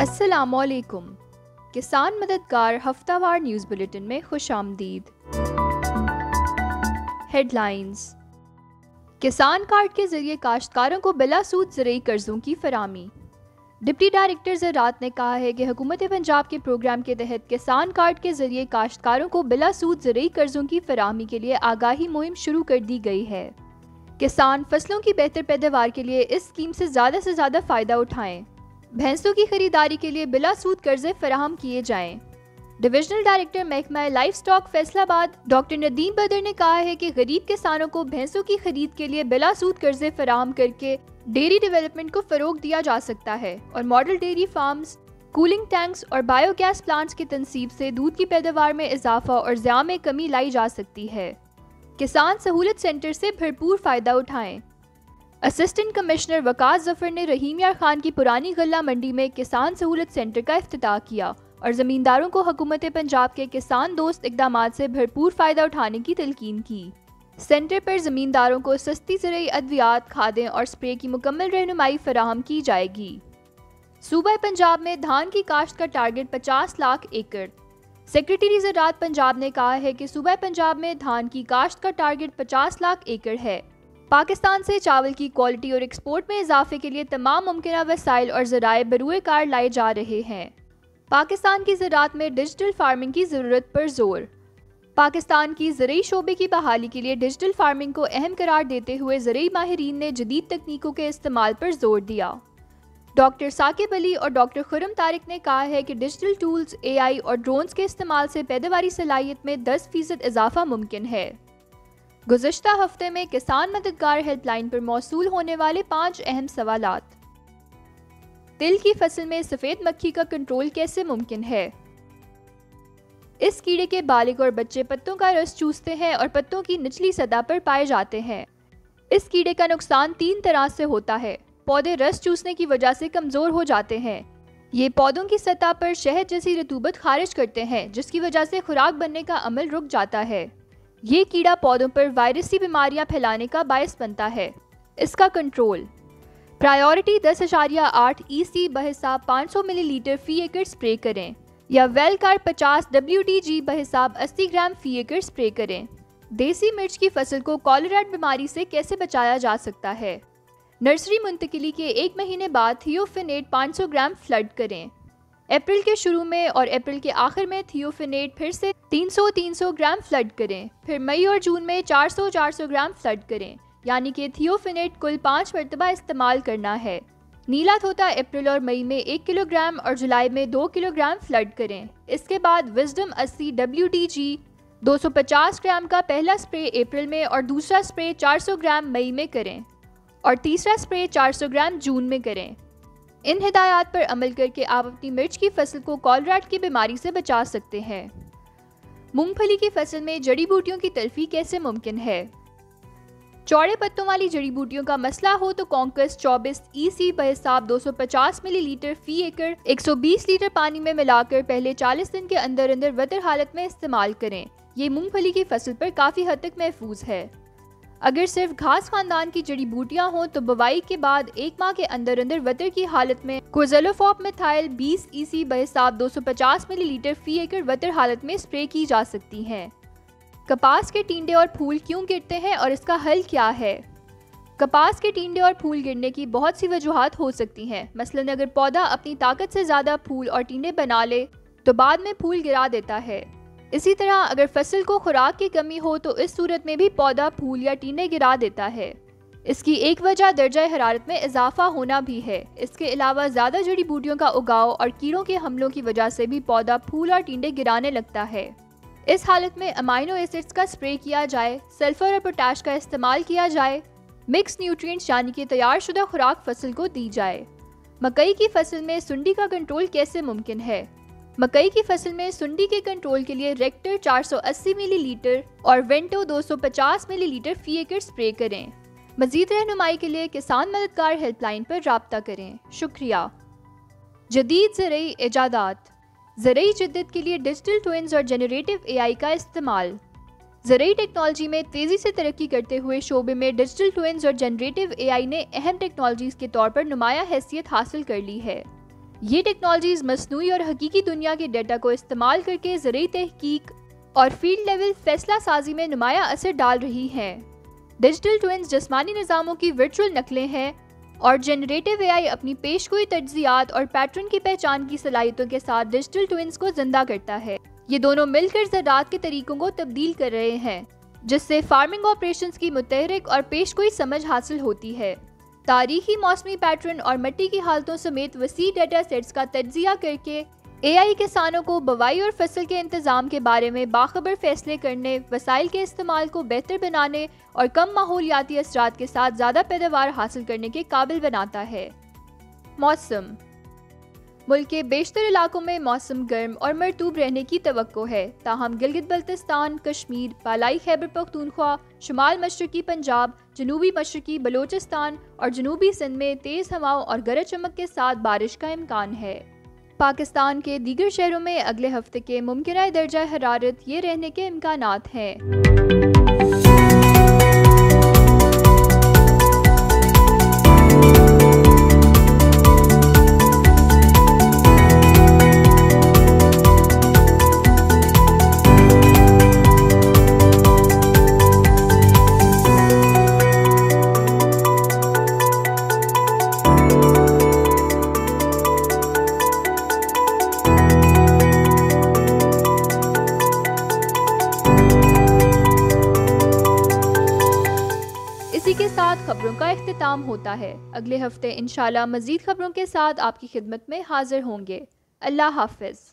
السلام علیکم۔ کسان مددگار ہفتہ وار نیوز بلیٹن میں خوش آمدید۔ Head lines. کسان کارڈ کے ذریعے کاشتکاروں کو بلا سود زرعی قرضوں کی فراہمی۔ ڈپٹی ڈائریکٹر زراعت نے کہا ہے کہ حکومت پنجاب کے پروگرام کے تحت کسان کارڈ کے ذریعے کاشتکاروں کو بلا سود زرعی قرضوں کی فراہمی کے لیے آگاہی مہم شروع کر دی گئی ہے۔ کسان فصلوں کی بہتر پیداوار کے لیے اس اسکیم سے زیادہ فائدہ اٹھائیں۔ بھینسوں کی خریداری کے لیے بلا سود قرضے فراہم کیے جائیں۔ ڈویژنل ڈائریکٹر محکمہ لائف سٹاک فیصل آباد ڈاکٹر ندیم بدر نے کہا ہے کہ غریب کسانوں کو بھینسوں کی خرید کے لیے بلا سود قرضے فراہم کر کے ڈیری ڈیولپمنٹ کو فروغ دیا جا سکتا ہے اور model dairy farms, cooling tanks اور بایو گیس پلانٹس کی تنصیب سے دودھ کی پیداوار میں اضافہ اور ضیاع میں کمی لائی جا سکتی ہے۔ کسان سہولت سینٹر سے بھرپور فائدہ اٹھائیں۔ اسسٹنٹ کمشنر وقاص ظفر نے رحیم یار خان کی پرانی غلہ منڈی میں کسان سہولت سینٹر کا افتتاح کیا اور زمینداروں کو حکومت پنجاب کے کسان دوست اقدامات سے بھرپور فائدہ اٹھانے کی تلقین کی۔ سینٹر پر زمینداروں کو سستی زرعی ادویات، کھادیں اور اسپرے کی مکمل رہنمائی فراہم کی جائے گی۔ صوبہ پنجاب میں دھان کی کاشت کا ٹارگٹ 50 لاکھ ایکڑ۔ سیکریٹری زراعت پنجاب نے کہا ہے کہ صوبہ پنجاب میں دھان کی کاشت کا ٹارگٹ 50 لاکھ ایکڑ ہے۔ پاکستان سے چاول کی کوالٹی اور ایکسپورٹ میں اضافے کے لیے تمام ممکنہ وسائل اور ذرائع بروئے کار لائے جا رہے ہیں۔ پاکستان کی زراعت میں ڈیجیٹل فارمنگ کی ضرورت پر زور۔ پاکستان کی زرعی شعبے کی بحالی کے لیے ڈیجیٹل فارمنگ کو اہم قرار دیتے ہوئے زرعی ماہرین نے جدید تکنیکوں کے استعمال پر زور دیا۔ ڈاکٹر ثاقب علی اور ڈاکٹر خرم طارق نے کہا ہے کہ ڈیجیٹل ٹولز، AI اور ڈرونز کے استعمال سے پیداواری صلاحیت میں 10% اضافہ ممکن ہے۔ گزشتہ ہفتے میں کسان مددگار ہیلپ لائن پر موصول ہونے والے 5 اہم سوالات۔ تل کی فصل میں سفید مکھی کا کنٹرول کیسے ممکن ہے؟ اس کیڑے کے بالغ اور بچے پتوں کا رس چوستے ہیں اور پتوں کی نچلی سطح پر پائے جاتے ہیں۔ اس کیڑے کا نقصان 3 طرح سے ہوتا ہے۔ پودے رس چوسنے کی وجہ سے کمزور ہو جاتے ہیں۔ یہ پودوں کی سطح پر شہد جیسی رطوبت خارج کرتے ہیں جس کی وجہ سے خوراک بننے کا عمل رک جاتا ہے۔ یہ کیڑا پودوں پر وائرسی بیماریاں پھیلانے کا باعث بنتا ہے۔ اس کا کنٹرول: پرائیورٹی 10.8 EC بحساب 500 ملی لیٹر فی ایکڑ سپرے کریں یا ویلکار 50 WDG بحساب 80 گرام فی ایکڑ سپرے کریں۔ دیسی مرچ کی فصل کو کالرائڈ بیماری سے کیسے بچایا جا سکتا ہے؟ نرسری منتقلی کے 1 مہینے بعد تھیوفینیٹ 500 گرام فلڈ کریں۔ اپریل کے شروع میں اور اپریل کے آخر میں تھیوفینیٹ پھر سے 300 گرام فلڈ کریں، پھر مئی اور جون میں 400 گرام فلڈ کریں، یعنی کہ تھیوفینیٹ کل 5 مرتبہ استعمال کرنا ہے۔ نیلا طوطا اپریل اور مئی میں 1 کلو گرام اور جولائی میں 2 کلو گرام فلڈ کریں۔ اس کے بعد وزڈم 80 WDG 250 گرام کا پہلا سپرے اپریل میں اور دوسرا سپرے 400 گرام مئی میں کریں اور تیسرا سپرے 400 گرام جون میں کریں۔ ان ہدایات پر عمل کر کے آپ اپنی مرچ کی فصل کو کالرائڈ کی بیماری سے بچا سکتے ہیں۔ مونگ پھلی کی فصل میں جڑی بوٹیوں کی تلفی کیسے ممکن ہے؟ چوڑے پتوں والی جڑی بوٹیوں کا مسئلہ ہو تو کانکس 24 EC بحساب 250 ملی لیٹر فی ایکڑ 120 لیٹر پانی میں ملا کر پہلے 40 دن کے اندر وتر حالت میں استعمال کریں۔ یہ مونگ پھلی کی فصل پر کافی حد تک محفوظ ہے۔ اگر صرف گھاس خاندان کی جڑی بوٹیاں ہوں تو بوائی کے بعد 1 ماہ کے اندر وتر کی حالت میں کوزلوفاپ میتھائل 20 EC بحساب 250 ملی لیٹر فی ایکڑ وتر حالت میں سپرے کی جا سکتی ہیں۔ کپاس کے ٹینڈے اور پھول کیوں گرتے ہیں اور اس کا حل کیا ہے؟ کپاس کے ٹینڈے اور پھول گرنے کی بہت سی وجوہات ہو سکتی ہیں۔ مثلاً اگر پودا اپنی طاقت سے زیادہ پھول اور ٹینڈے بنا لے تو بعد میں پھول گرا دیتا ہے۔ اسی طرح اگر فصل کو خوراک کی کمی ہو تو اس صورت میں بھی پودا پھول یا ٹینڈے گرا دیتا ہے۔ اس کی ایک وجہ درجہ حرارت میں اضافہ ہونا بھی ہے۔ اس کے علاوہ زیادہ جڑی بوٹیوں کا اگاؤ اور کیڑوں کے حملوں کی وجہ سے بھی پودا پھول اور ٹینڈے گرانے لگتا ہے۔ اس حالت میں امائنو ایسڈز کا سپرے کیا جائے، سلفر اور پوٹاش کا استعمال کیا جائے، مکس نیوٹرینٹس یعنی کہ تیار شدہ خوراک فصل کو دی جائے۔ مکئی کی فصل میں سنڈی کا کنٹرول کیسے ممکن ہے؟ مکئی کی فصل میں سنڈی کے کنٹرول کے لیے ریکٹر 480 ملی لیٹر اور وینٹو 250 ملی لیٹر فی ایکڑ سپرے کریں۔ مزید رہنمائی کے لیے کسان مددگار ہیلپ لائن پر رابطہ کریں۔ شکریہ۔ جدید زرعی ایجادات۔ زرعی جدت کے لیے ڈیجیٹل ٹوئنز اور جنریٹو AI کا استعمال۔ زرعی ٹیکنالوجی میں تیزی سے ترقی کرتے ہوئے شعبے میں ڈیجیٹل ٹوئنز اور جنریٹو AI نے اہم ٹیکنالوجیز کے طور پر نمایاں حیثیت حاصل کر لی ہے۔ یہ ٹیکنالوجیز مصنوعی اور حقیقی دنیا کے ڈیٹا کو استعمال کر کے زرعی تحقیق اور فیلڈ لیول فیصلہ سازی میں نمایاں اثر ڈال رہی ہیں۔ ڈیجیٹل ٹوئنز جسمانی نظاموں کی ورچوئل نقلیں ہیں اور جنریٹو اے آئی اپنی پیشگوئی تجزیات اور پیٹرن کی پہچان کی صلاحیتوں کے ساتھ ڈیجیٹل ٹوئنز کو زندہ کرتا ہے۔ یہ دونوں مل کر زراعت کے طریقوں کو تبدیل کر رہے ہیں، جس سے فارمنگ آپریشنز کی متحرک اور پیشگوئی سمجھ حاصل ہوتی ہے۔ تاریخی موسمی پیٹرن اور مٹی کی حالتوں سمیت وسیع ڈیٹا سیٹس کا تجزیہ کر کے اے آئی کسانوں کو بوائی اور فصل کے انتظام کے بارے میں باخبر فیصلے کرنے، وسائل کے استعمال کو بہتر بنانے اور کم ماحولیاتی اثرات کے ساتھ زیادہ پیداوار حاصل کرنے کے قابل بناتا ہے۔ موسم۔ ملک کے بیشتر علاقوں میں موسم گرم اور مرطوب رہنے کی توقع ہے، تاہم گلگت بلتستان، کشمیر، بالائی خیبر پختونخوا، شمال مشرقی پنجاب، جنوبی مشرقی بلوچستان اور جنوبی سندھ میں تیز ہواؤں اور گرج چمک کے ساتھ بارش کا امکان ہے۔ پاکستان کے دیگر شہروں میں اگلے ہفتے کے ممکنہ درجہ حرارت یہ رہنے کے امکانات ہیں۔ اسی کے ساتھ خبروں کا اختتام ہوتا ہے۔ اگلے ہفتے انشاءاللہ مزید خبروں کے ساتھ آپ کی خدمت میں حاضر ہوں گے۔ اللہ حافظ۔